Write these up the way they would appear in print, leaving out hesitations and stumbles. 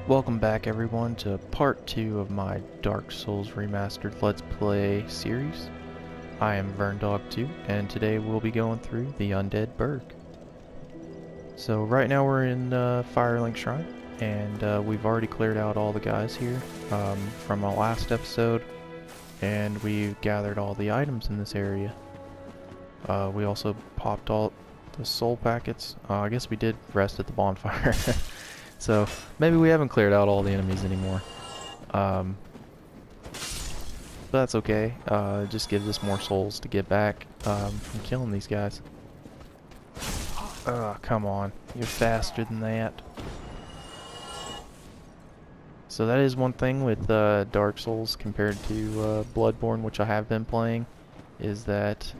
Welcome back everyone to part 2 of my Dark Souls Remastered Let's Play series. I am VernDog2 and today we'll be going through the undead burg. So right now we're in Firelink Shrine and we've already cleared out all the guys here from our last episode, and we've gathered all the items in this area. We also popped all the soul packets. I guess we did rest at the bonfire. So maybe we haven't cleared out all the enemies anymore. But that's okay. It just gives us more souls to get back from killing these guys. Come on. You're faster than that. So that is one thing with Dark Souls compared to Bloodborne, which I have been playing, is that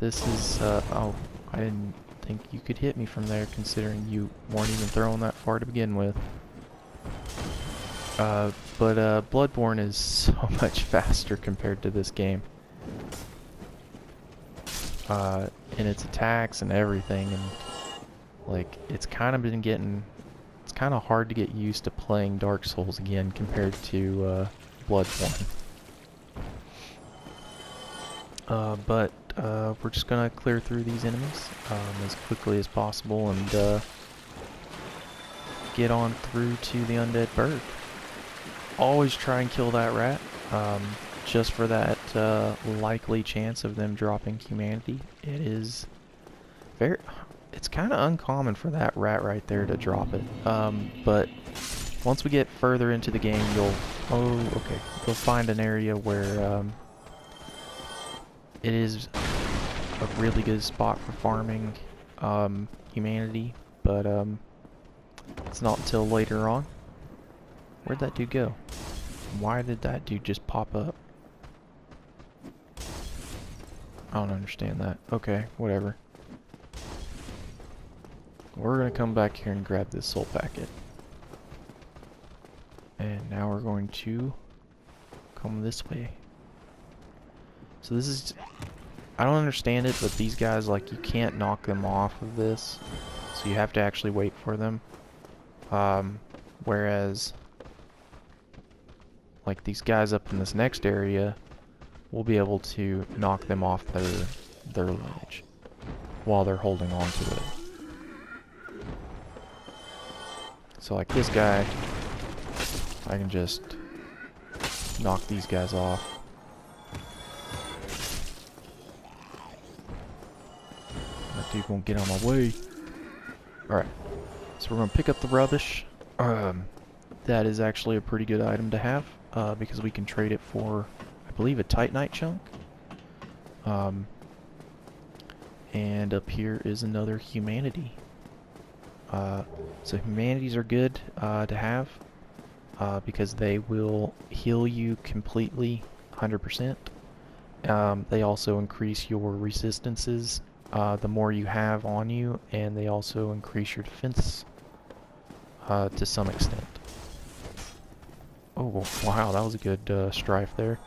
this is... oh, I didn't think you could hit me from there considering you weren't even throwing that far to begin with. But Bloodborne is so much faster compared to this game. In its attacks and everything, and like it's kind of hard to get used to playing Dark Souls again compared to Bloodborne. But we're just gonna clear through these enemies as quickly as possible and get on through to the undead burg. Always try and kill that rat, just for that likely chance of them dropping humanity. It's kind of uncommon for that rat right there to drop it. But once we get further into the game, you'll find an area where it is a really good spot for farming humanity, but it's not until later on. Where'd that dude go? Why did that dude just pop up? I don't understand that. Okay, whatever. We're gonna come back here and grab this soul packet. And now we're going to come this way. So this is... I don't understand it, but these guys, like, you can't knock them off of this. So you have to actually wait for them. Whereas... like these guys up in this next area, we'll be able to knock them off their ledge while they're holding on to it. So like this guy, I can just knock these guys off. That dude won't get on my way. Alright, so we're gonna pick up the rubbish. That is actually a pretty good item to have. Because we can trade it for, I believe, a Titanite chunk. And up here is another humanity. So humanities are good to have because they will heal you completely, 100%. They also increase your resistances the more you have on you, and they also increase your defense to some extent. Oh, wow, that was a good strife there.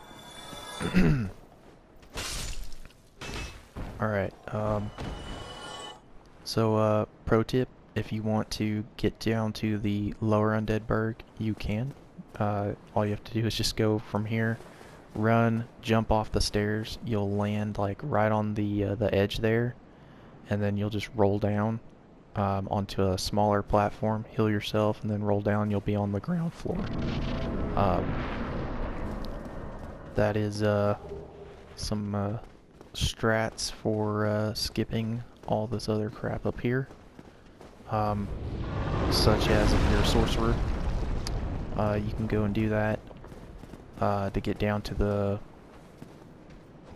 Alright, so pro tip, if you want to get down to the lower undead burg, you can. All you have to do is just go from here, run, jump off the stairs, you'll land like right on the edge there, and then you'll just roll down onto a smaller platform, heal yourself, and then roll down, you'll be on the ground floor. That is some strats for skipping all this other crap up here, such as if you're a sorcerer, you can go and do that to get down to the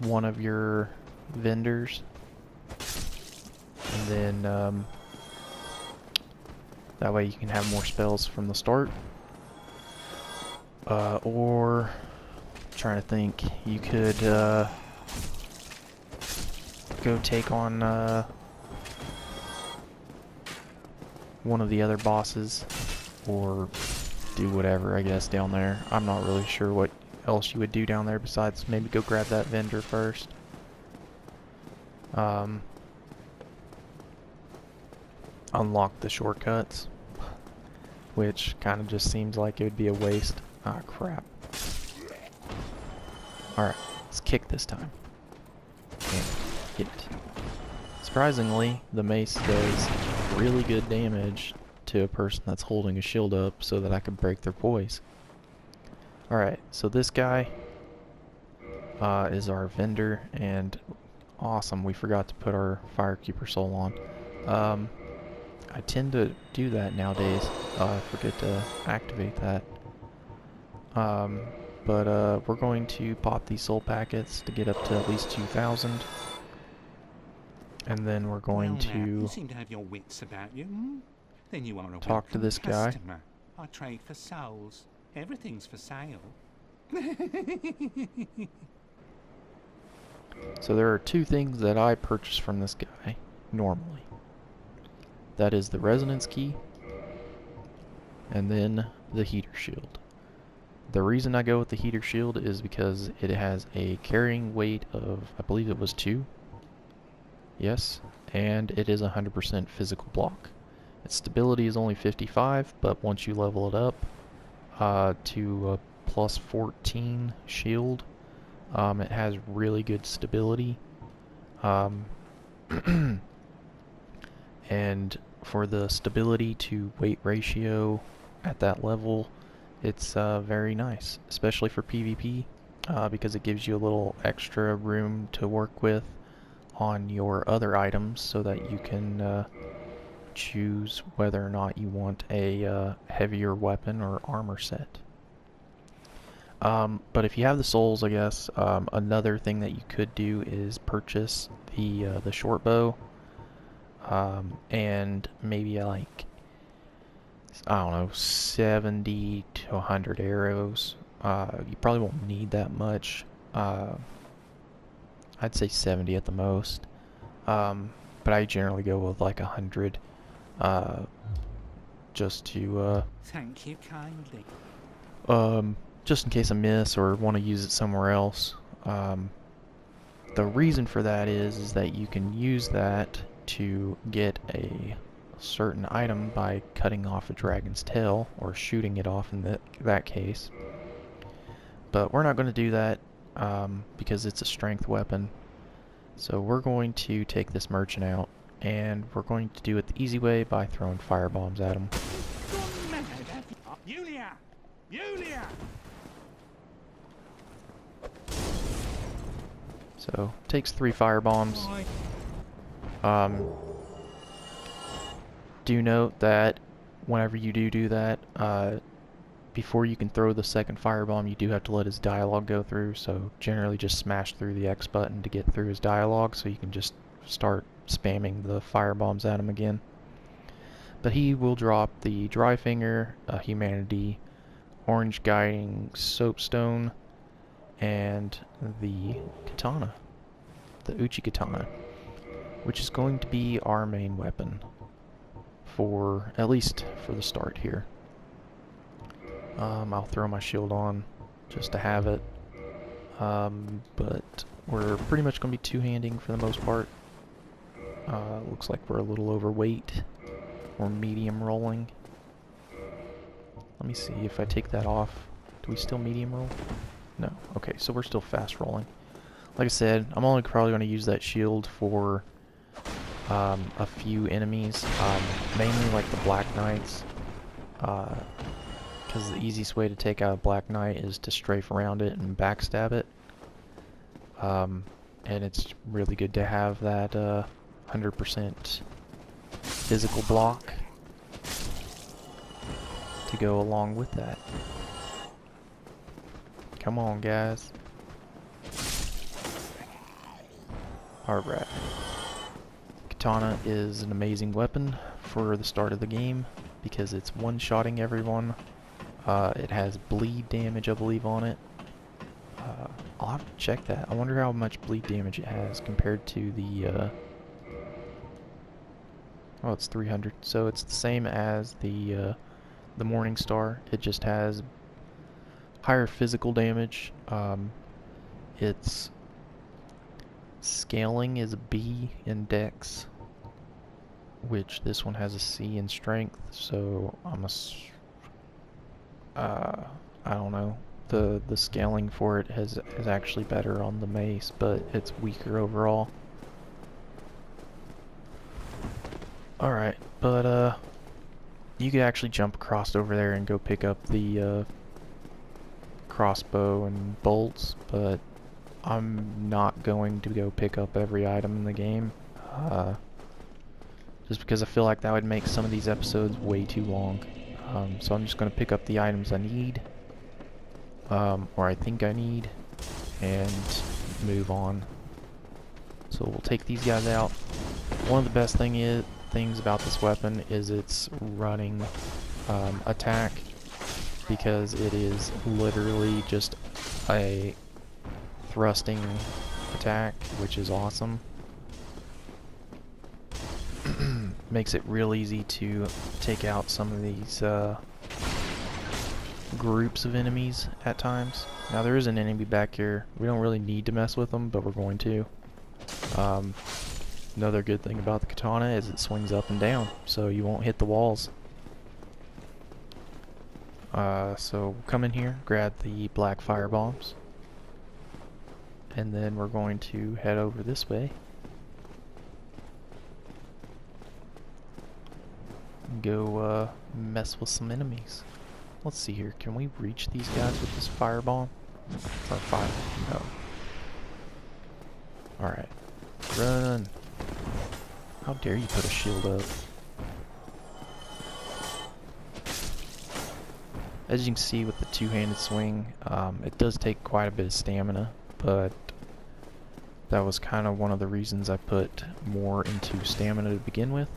one of your vendors, and then that way you can have more spells from the start. Or, I'm trying to think, you could go take on one of the other bosses, or do whatever, I guess, down there. I'm not really sure what else you would do down there besides maybe go grab that vendor first. Unlock the shortcuts. which kind of just seems like it would be a waste. Ah, crap. Alright, let's kick this time. And hit. Surprisingly, the mace does really good damage to a person that's holding a shield up so that I can break their poise. Alright, so this guy is our vendor, and awesome, we forgot to put our Firekeeper soul on. I tend to do that nowadays. I forget to activate that. But we're going to pop these soul packets to get up to at least 2,000. And then we're going Now, you to seem to have your wits about you. Hmm? Then you are a talk to welcome this guy. customer. I trade for souls. Everything's for sale. So there are two things that I purchase from this guy, normally. That is the resonance key, and then the heater shield. The reason I go with the heater shield is because it has a carrying weight of, I believe it was 2. Yes, and it is 100% physical block. Its stability is only 55, but once you level it up to a plus 14 shield, it has really good stability. And for the stability to weight ratio at that level, it's very nice, especially for PvP, because it gives you a little extra room to work with on your other items so that you can choose whether or not you want a heavier weapon or armor set. But if you have the souls, I guess, another thing that you could do is purchase the short bow, and maybe like, I don't know, 70 to 100 arrows. You probably won't need that much. I'd say 70 at the most. But I generally go with like 100, just to Thank you kindly. just in case I miss or want to use it somewhere else. The reason for that is that you can use that to get a certain item by cutting off a dragon's tail, or shooting it off in that case. But we're not going to do that because it's a strength weapon. So we're going to take this merchant out, and we're going to do it the easy way by throwing fire bombs at him. Yulia! Yulia! So, takes 3 fire bombs. Do note that whenever you do that, before you can throw the second firebomb, you do have to let his dialogue go through, so generally just smash through the X button to get through his dialogue, so you can just start spamming the firebombs at him again. But he will drop the Dry Finger, Humanity, Orange Guiding Soapstone, and the Katana, the Uchi Katana, which is going to be our main weapon, for at least for the start here. I'll throw my shield on just to have it, but we're pretty much going to be two-handing for the most part. Looks like we're a little overweight, or medium rolling. Let me see if I take that off. Do we still medium roll? No. Okay, so we're still fast rolling. Like I said, I'm only probably going to use that shield for a few enemies, mainly like the Black Knights, because the easiest way to take out a Black Knight is to strafe around it and backstab it. And it's really good to have that 100% physical block to go along with that. Come on, guys. Alright. Katana is an amazing weapon for the start of the game because it's one-shotting everyone. It has bleed damage, I believe, on it. I'll have to check that. I wonder how much bleed damage it has compared to the... oh, it's 300. So it's the same as the Morning Star. It just has higher physical damage. Its scaling is a B in Dex, which this one has a C in Strength. So I'm I don't know. The scaling for it is actually better on the mace, but it's weaker overall. Alright, but you could actually jump across over there and go pick up the crossbow and bolts, but I'm not going to go pick up every item in the game. Just because I feel like that would make some of these episodes way too long. So I'm just going to pick up the items I need, or I think I need, and move on. So we'll take these guys out. One of the best things about this weapon is its running attack, because it is literally just a thrusting attack, which is awesome. Makes it real easy to take out some of these groups of enemies at times. Now there is an enemy back here. We don't really need to mess with them, but we're going to. Another good thing about the katana is it swings up and down, so you won't hit the walls. So come in here, grab the black fire bombs, and then we're going to head over this way. Go mess with some enemies. Let's see here. Can we reach these guys with this firebomb? Or fire? No. Alright. Run! How dare you put a shield up? As you can see with the two-handed swing, it does take quite a bit of stamina, but that was kind of one of the reasons I put more into stamina to begin with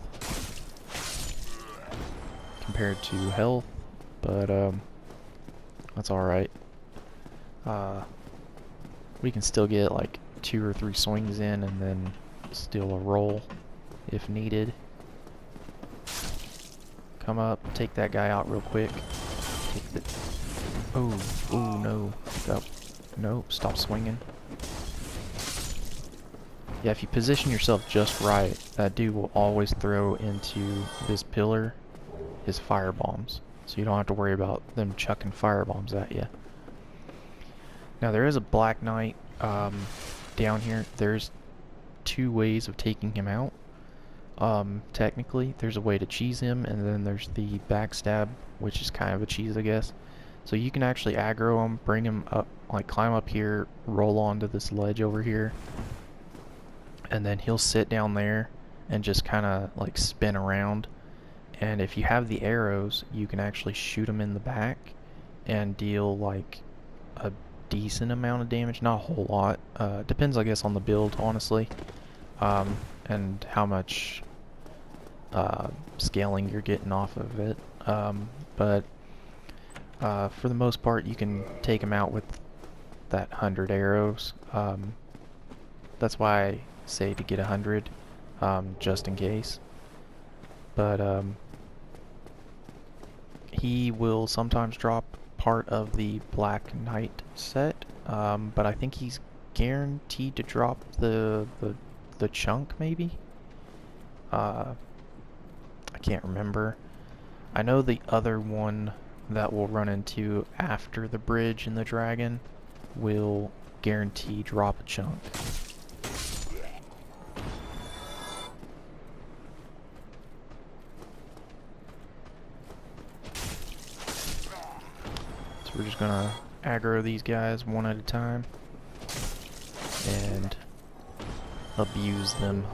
compared to health, but that's alright. We can still get like 2 or 3 swings in and then still a roll if needed. Come up, take that guy out real quick. Take the... Oh, no. No, stop swinging. Yeah, if you position yourself just right, that dude will always throw into this pillar his fire bombs, so you don't have to worry about them chucking fire bombs at you. Now there is a Black Knight down here. There's 2 ways of taking him out. Technically, there's a way to cheese him, and then there's the backstab, which is kind of a cheese, I guess. So you can actually aggro him, bring him up, like climb up here, roll onto this ledge over here, and then he'll sit down there and just kind of like spin around. And if you have the arrows, you can actually shoot him in the back and deal like a decent amount of damage. Not a whole lot. Depends, I guess, on the build, honestly, and how much scaling you're getting off of it. But for the most part, you can take him out with that 100 arrows. That's why I say to get 100, just in case. But he will sometimes drop part of the Black Knight set, but I think he's guaranteed to drop the chunk, maybe? I can't remember. I know the other one that we'll run into after the bridge and the dragon will guarantee drop a chunk. So we're just gonna aggro these guys one at a time and abuse them.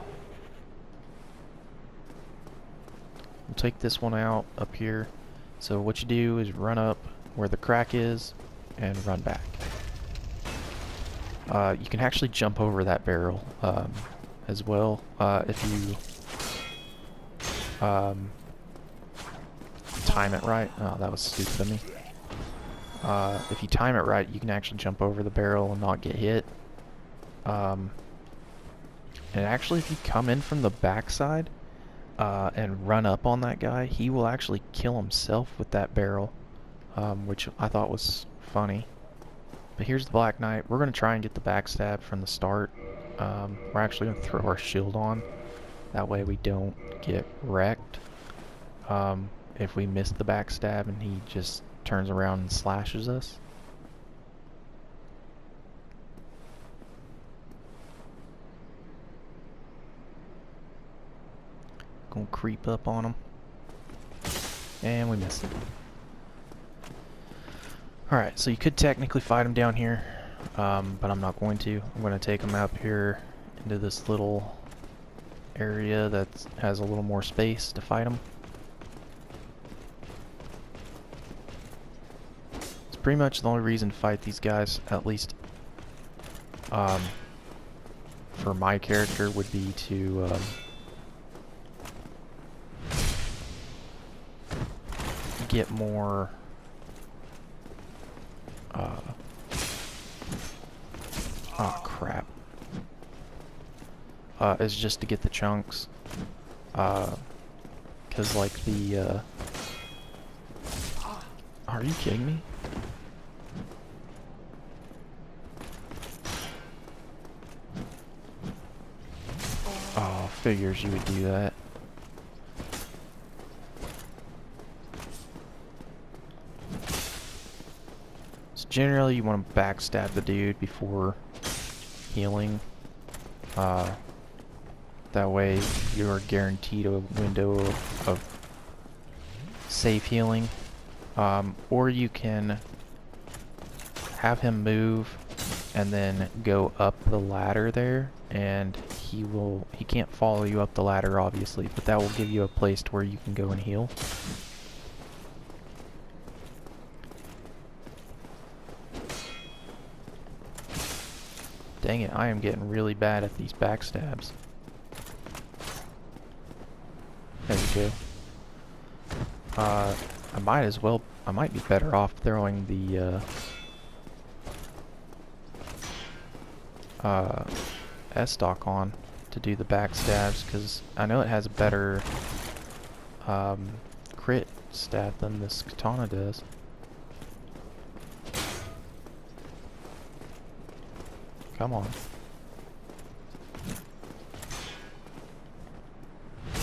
We'll take this one out up here. So what you do is run up where the crack is and run back. You can actually jump over that barrel as well if you time it right. Oh, that was stupid of me. If you time it right, you can actually jump over the barrel and not get hit. And actually, if you come in from the backside and run up on that guy, he will actually kill himself with that barrel, which I thought was funny. But here's the Black Knight. We're going to try and get the backstab from the start. We're actually going to throw our shield on. That way we don't get wrecked. If we miss the backstab and he just turns around and slashes us. Gonna creep up on him. And we missed it. Alright, so you could technically fight him down here, but I'm not going to. I'm going to take him up here into this little area that has a little more space to fight him. It's pretty much the only reason to fight these guys, at least for my character, would be to get more oh crap. Is just to get the chunks. Cause like the are you kidding me? Oh, figures you would do that. So generally you want to backstab the dude before healing. That way you're guaranteed a window of safe healing. Or you can have him move and then go up the ladder there, and he can't follow you up the ladder obviously, but that will give you a place to where you can go and heal. Dang it, I am getting really bad at these backstabs. There we go. I might be better off throwing the S-Stock on to do the backstabs, because I know it has a better crit stat than this katana does. Come on.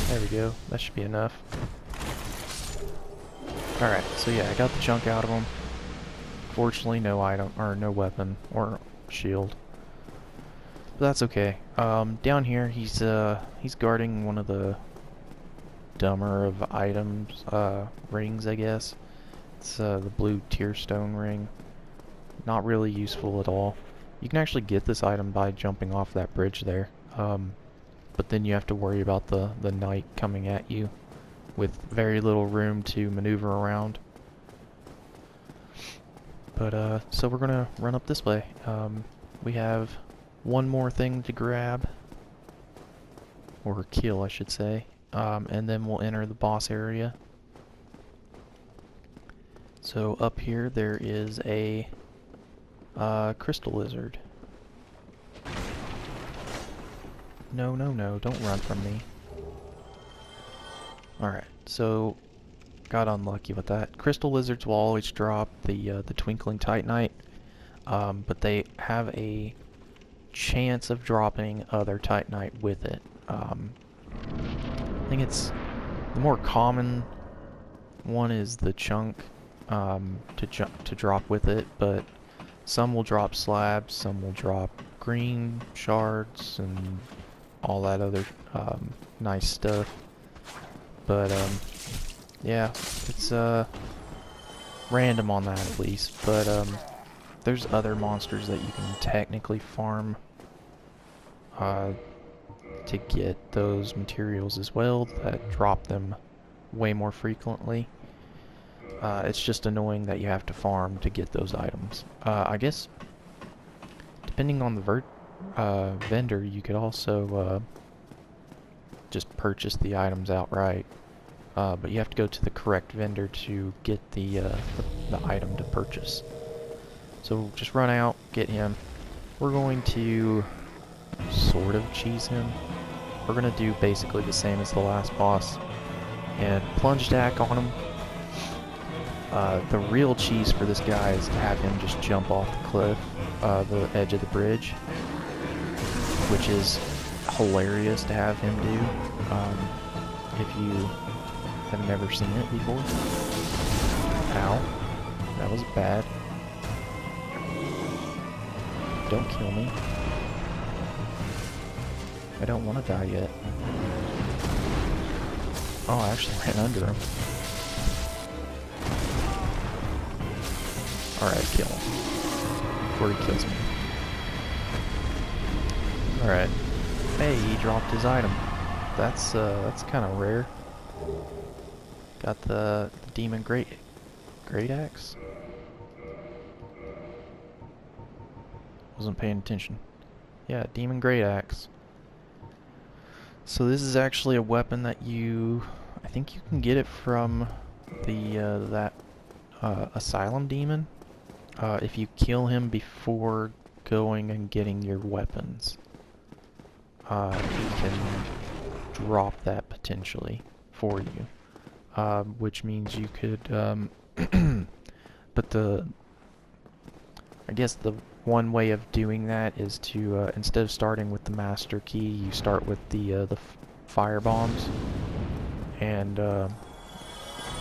There we go. That should be enough. Alright, so yeah, I got the chunk out of him. Fortunately, no item, or no weapon, or shield. But that's okay. Down here, he's guarding one of the dumber of items, rings, I guess. It's the blue tear stone ring. Not really useful at all. You can actually get this item by jumping off that bridge there. But then you have to worry about the knight coming at you with very little room to maneuver around. But so we're gonna run up this way. We have one more thing to grab, or kill I should say, and then we'll enter the boss area. So up here there is a crystal lizard. No, no, no, don't run from me. Alright, so got unlucky with that. Crystal lizards will always drop the twinkling titanite, but they have a chance of dropping other titanite with it. I think it's the more common one is the chunk to drop with it, but some will drop slabs, some will drop green shards, and all that other nice stuff. But yeah, it's random on that at least. But there's other monsters that you can technically farm to get those materials as well that drop them way more frequently. It's just annoying that you have to farm to get those items. I guess depending on the vendor, you could also just purchase the items outright. But you have to go to the correct vendor to get the item to purchase. So just run out, get him. We're going to sort of cheese him. We're going to do basically the same as the last boss and plunge attack on him. The real cheese for this guy is to have him just jump off the cliff, the edge of the bridge, which is hilarious to have him do, if you have never seen it before. Ow. was bad. Don't kill me. I don't want to die yet. Oh, I actually ran under him. Alright, kill him. Before he kills me. Alright. Hey, he dropped his item. That's kind of rare. Got the demon great axe. Wasn't paying attention. Yeah, demon great axe. So this is actually a weapon that I think you can get it from that asylum demon. If you kill him before going and getting your weapons, he can drop that potentially for you, which means you could. But I guess the one way of doing that is to instead of starting with the master key, you start with the fire bombs, and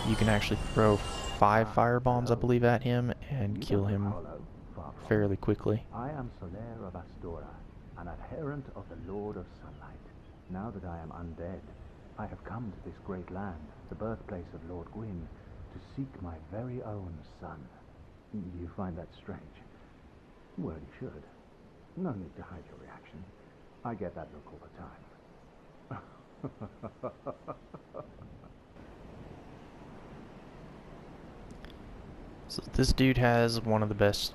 you can actually throw 5 fire bombs, I believe, at him and kill him fairly quickly. I am Soler of Astora, an adherent of the Lord of Sunlight. Now that I am undead, I have come to this great land, the birthplace of Lord Gwyn, to seek my very own son. You find that strange? Well, you should. No need to hide your reaction. I get that look all the time. So this dude has one of the best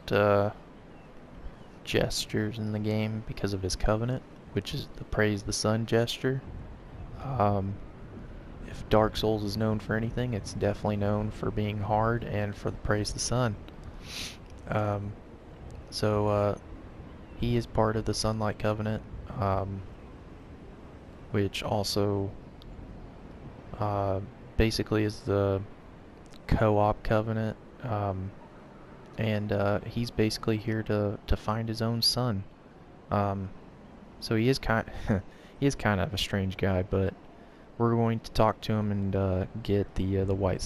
gestures in the game because of his covenant, which is the praise the sun gesture. If Dark Souls is known for anything, it's definitely known for being hard and for the praise the sun. So he is part of the Sunlight Covenant, which also basically is the co-op covenant, and he's basically here to find his own son. So he is kind of a strange guy, but we're going to talk to him and get the white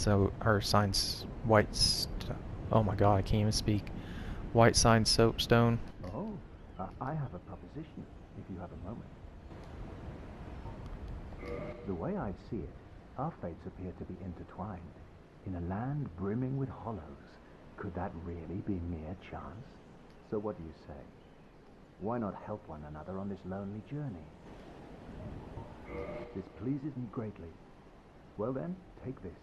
oh my god, I can't even speak. White sign soapstone. Oh, I have a proposition, if you have a moment. The way I see it, our fates appear to be intertwined. In a land brimming with hollows, could that really be mere chance? So what do you say? Why not help one another on this lonely journey? This pleases me greatly. Well then, take this.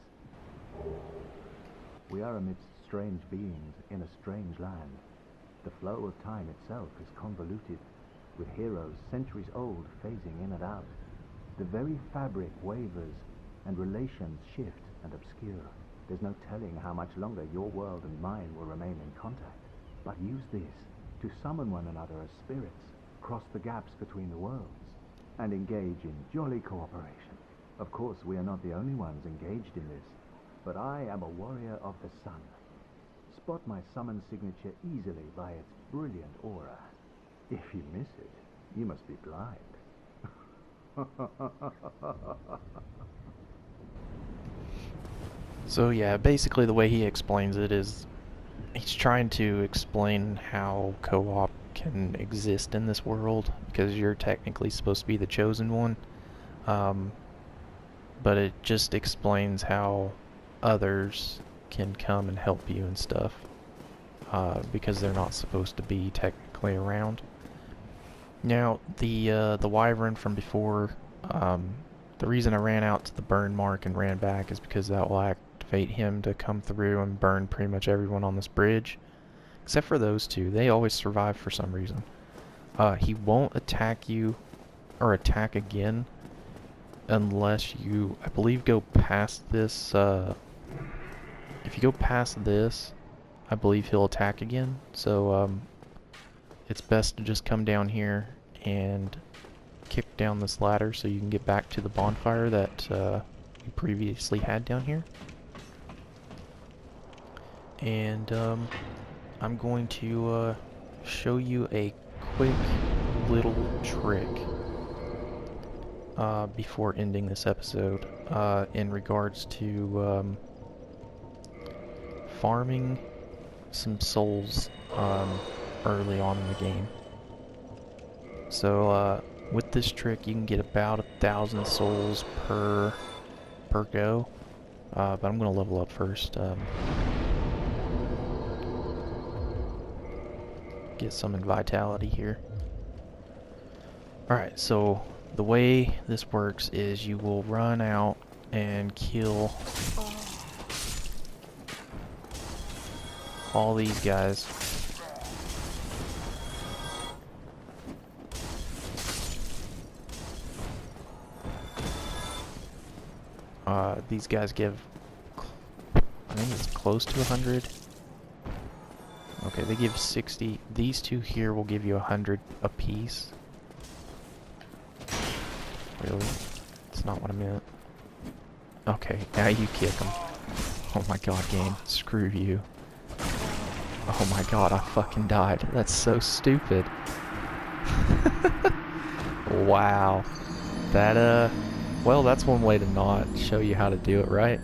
We are amidst strange beings in a strange land. The flow of time itself is convoluted, with heroes centuries old phasing in and out. The very fabric wavers, and relations shift and obscure. There's no telling how much longer your world and mine will remain in contact. But use this to summon one another as spirits, cross the gaps between the worlds, and engage in jolly cooperation. Of course, we are not the only ones engaged in this, but I am a warrior of the sun. Spot my summon signature easily by its brilliant aura. If you miss it, you must be blind. So yeah, basically the way he explains it is he's trying to explain how co-op can exist in this world, because you're technically supposed to be the chosen one, but it just explains how others can come and help you and stuff, because they're not supposed to be technically around. Now the wyvern from before, the reason I ran out to the burn mark and ran back is because that will activate him to come through and burn pretty much everyone on this bridge, except for those two. They always survive for some reason. He won't attack you or attack again unless you, I believe, go past this. If you go past this, I believe he'll attack again. So it's best to just come down here and kick down this ladder so you can get back to the bonfire that you previously had down here. And I'm going to show you a quick little trick before ending this episode in regards to farming some souls early on in the game. So with this trick, you can get about 1,000 souls per go. But I'm gonna level up first. Get some in vitality here. Alright, so the way this works is you will run out and kill all these guys. These guys give, I think it's close to 100. Okay, they give 60. These two here will give you 100 apiece. Really? That's not what I meant. Okay, now you kick them. Oh my god, game. Screw you. Oh my god, I fucking died. That's so stupid. Wow. That, well, that's one way to not show you how to do it, right?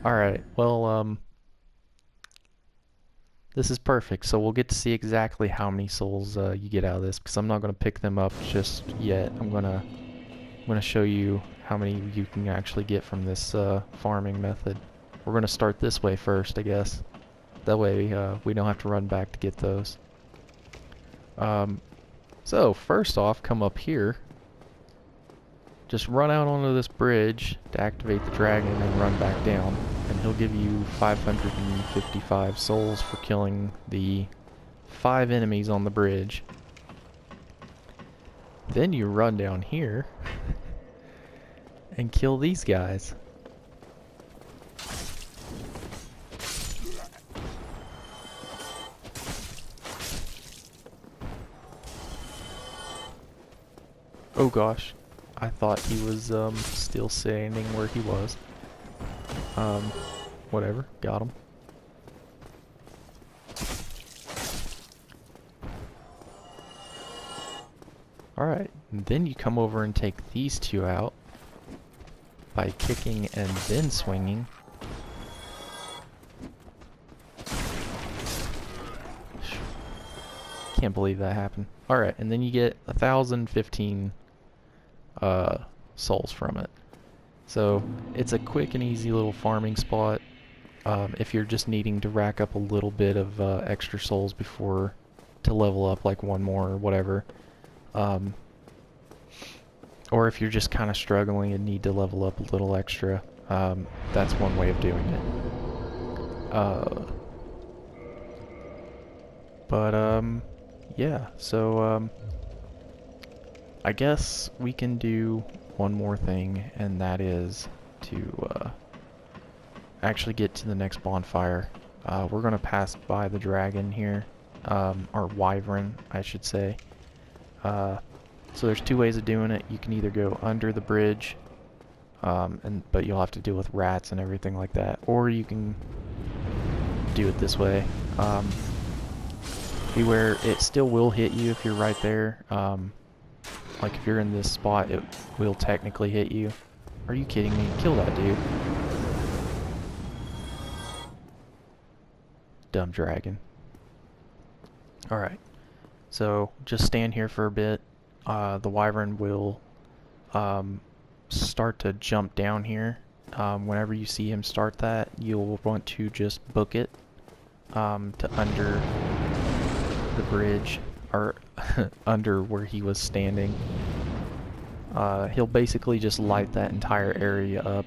Alright, well, this is perfect, so we'll get to see exactly how many souls you get out of this, because I'm not going to pick them up just yet. I'm gonna show you how many you can actually get from this farming method. We're going to start this way first, I guess. That way we don't have to run back to get those. So, first off, come up here. Just run out onto this bridge to activate the dragon and run back down. And he'll give you 555 souls for killing the 5 enemies on the bridge. Then you run down here and kill these guys. Oh gosh. I thought he was still standing where he was. Whatever, got him. Alright, then you come over and take these two out by kicking and then swinging. Can't believe that happened. Alright, and then you get 1,015 souls from it. So it's a quick and easy little farming spot if you're just needing to rack up a little bit of extra souls before to level up, like one more or whatever. Or if you're just kind of struggling and need to level up a little extra, that's one way of doing it. Yeah, so I guess we can do one more thing, and that is to actually get to the next bonfire. We're going to pass by the dragon here, or wyvern, I should say. So there's two ways of doing it. You can either go under the bridge, but you'll have to deal with rats and everything like that, or you can do it this way. Beware, it still will hit you if you're right there. Like if you're in this spot, it will technically hit you. Are you kidding me? Kill that dude. Dumb dragon. Alright. So just stand here for a bit. The wyvern will start to jump down here. Whenever you see him start that, you'll want to just book it to under the bridge, or under where he was standing. He'll basically just light that entire area up.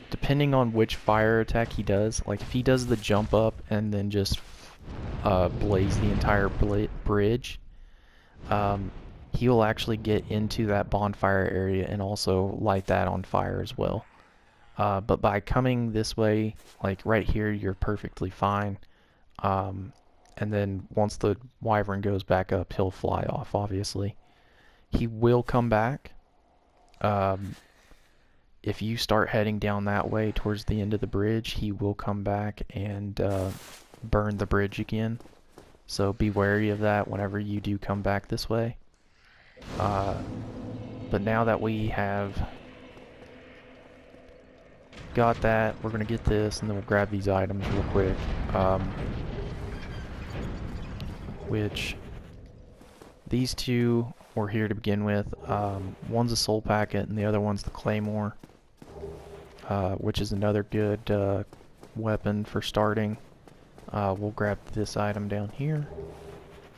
Depending on which fire attack he does, like if he does the jump up and then just blaze the entire bridge, he will actually get into that bonfire area and also light that on fire as well. But by coming this way, like right here, you're perfectly fine. And then once the wyvern goes back up, he'll fly off, obviously. He will come back. If you start heading down that way towards the end of the bridge, he will come back and burn the bridge again. So be wary of that whenever you do come back this way. But now that we have got that, we're going to get this, and then we'll grab these items real quick. which these two were here to begin with. One's a soul packet and the other one's the claymore, which is another good weapon for starting. We'll grab this item down here,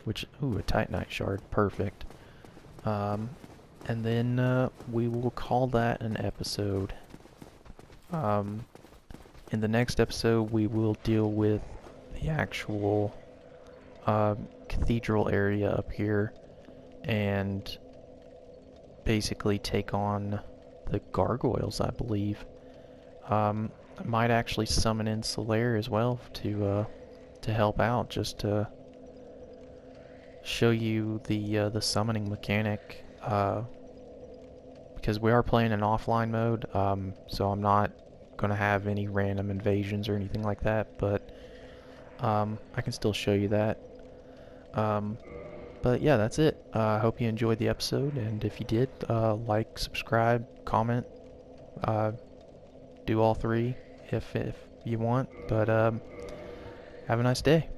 which, ooh, a titanite shard, perfect. And then we will call that an episode. In the next episode we will deal with the actual cathedral area up here and basically take on the gargoyles, I believe. I might actually summon in Solaire as well to help out, just to show you the summoning mechanic, because we are playing in offline mode, so I'm not gonna have any random invasions or anything like that, but I can still show you that. But yeah, that's it. I hope you enjoyed the episode, and if you did, like, subscribe, comment, do all three if you want, but have a nice day.